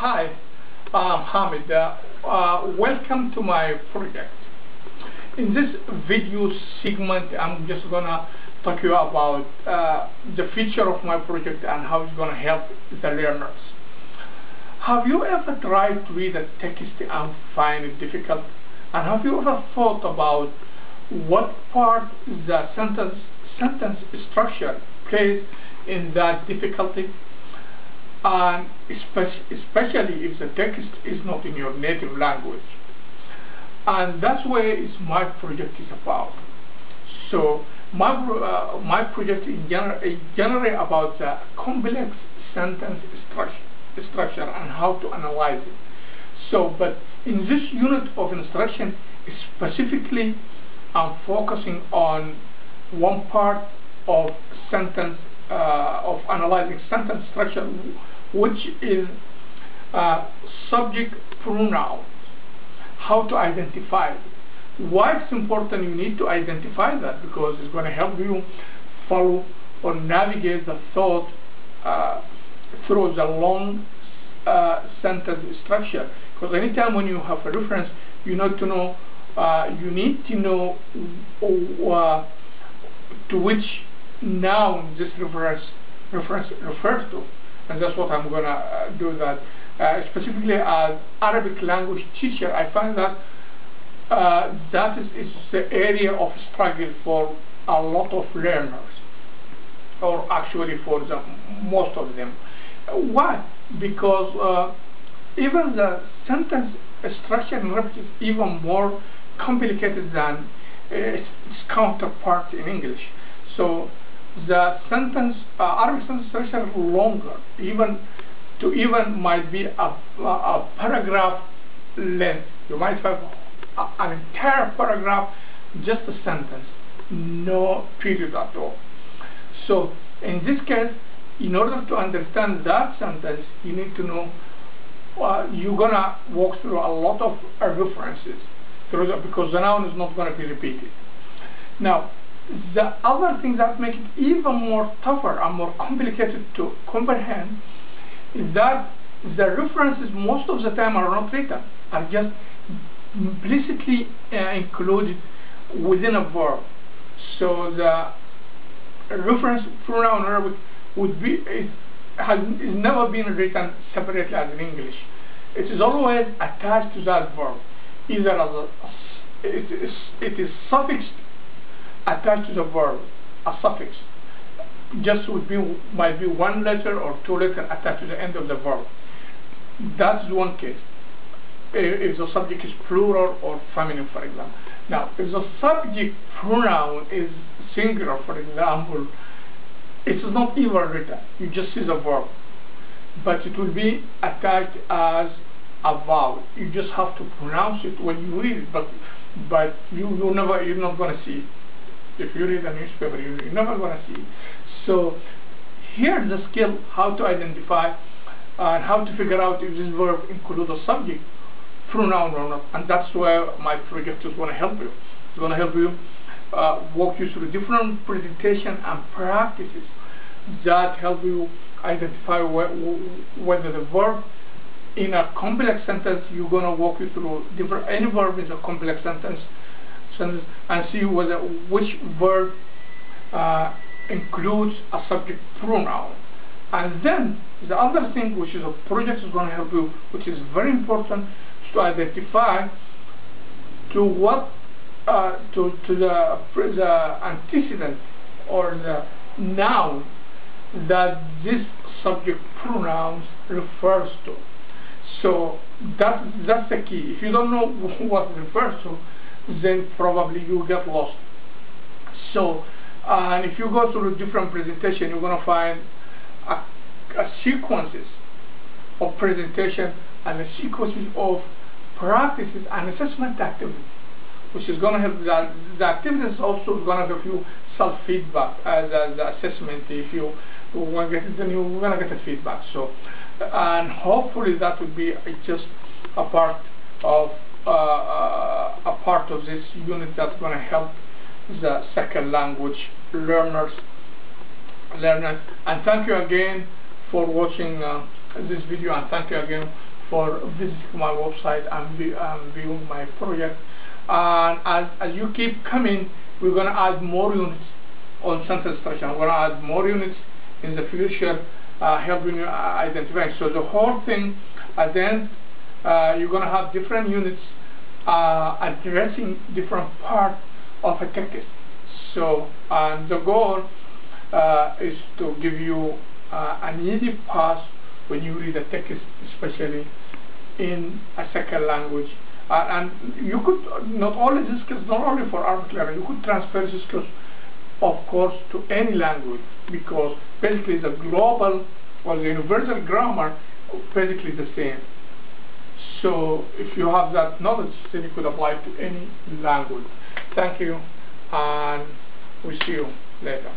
Hi, I'm Hamid. Welcome to my project. In this video segment, I'm just gonna talk to you about the feature of my project and how it's gonna help the learners. Have you ever tried to read a text and find it difficult? And have you ever thought about what part the sentence structure plays in that difficulty? And especially if the text is not in your native language. And that's what my project is about. So my project is generally about the complex sentence structure and how to analyze it. So, but in this unit of instruction, specifically, I'm focusing on one part of sentence of analyzing sentence structure, which is subject pronouns. How to identify it. Why it's important you need to identify that, because it's going to help you follow or navigate the thought through the long sentence structure. Because anytime when you have a reference, you need to know to which noun this reference refers to, and that's what I'm gonna do. That specifically as Arabic language teacher, I find that that is the area of struggle for a lot of learners, or actually for most of them. Why? Because even the sentence structure in Arabic is even more complicated than its counterpart in English. So the sentence, Arabic sentence structure is longer, even might be a paragraph length. You might have an entire paragraph, just a sentence, no period at all. So in this case, in order to understand that sentence, you need to know you're gonna walk through a lot of references because the noun is not going to be repeated. Now, the other thing that makes it even more tougher and more complicated to comprehend is that the references most of the time are not written, are just implicitly included within a verb. So the reference pronoun in Arabic has never been written separately as in English. It is always attached to that verb, either as it is suffixed attached to the verb, a suffix. Just might be one letter or two letters attached to the end of the verb. That's one case. If the subject is plural or feminine, for example. Now, if the subject pronoun is singular, for example, it is not even written. You just see the verb, but it will be attached as a vowel. You just have to pronounce it when you read it, but you're not going to see it. If you read a newspaper, you're never going to see it. So here's the skill how to identify and how to figure out if this verb includes a subject pronoun or not. And that's where my project is going to help you. It's going to help you walk you through different presentation and practices that help you identify whether the verb in a complex sentence, you're going to walk you through any verb is a complex sentence and see which verb includes a subject pronoun. And then the other thing which is a project is going to help you, which is very important, is to identify to what to the antecedent or the noun that this subject pronouns refers to. So that's the key. If you don't know what it refers to, then probably you get lost. So and if you go through different presentation, you're going to find a sequences of presentation and a sequences of practices and assessment activities, which is going to help. The activities also is going to give you self-feedback as the assessment. If you want to get it, then you're going to get a feedback. So, and hopefully that would be just a part of this unit that's going to help the second language learners. And thank you again for watching this video, and thank you again for visiting my website and viewing my project. And as you keep coming, we're going to add more units on sentence structure. I'm going to add more units in the future, helping you identify. So the whole thing, at the end, you're going to have different units addressing different parts of a text. So the goal is to give you an easy pass when you read a text, especially in a second language. And you could not only this skills, not only for Arabic learning, you could transfer these skills, of course, to any language, because basically the global or the universal grammar basically the same. So if you have that knowledge, then you could apply it to any language. Thank you, and we'll see you later.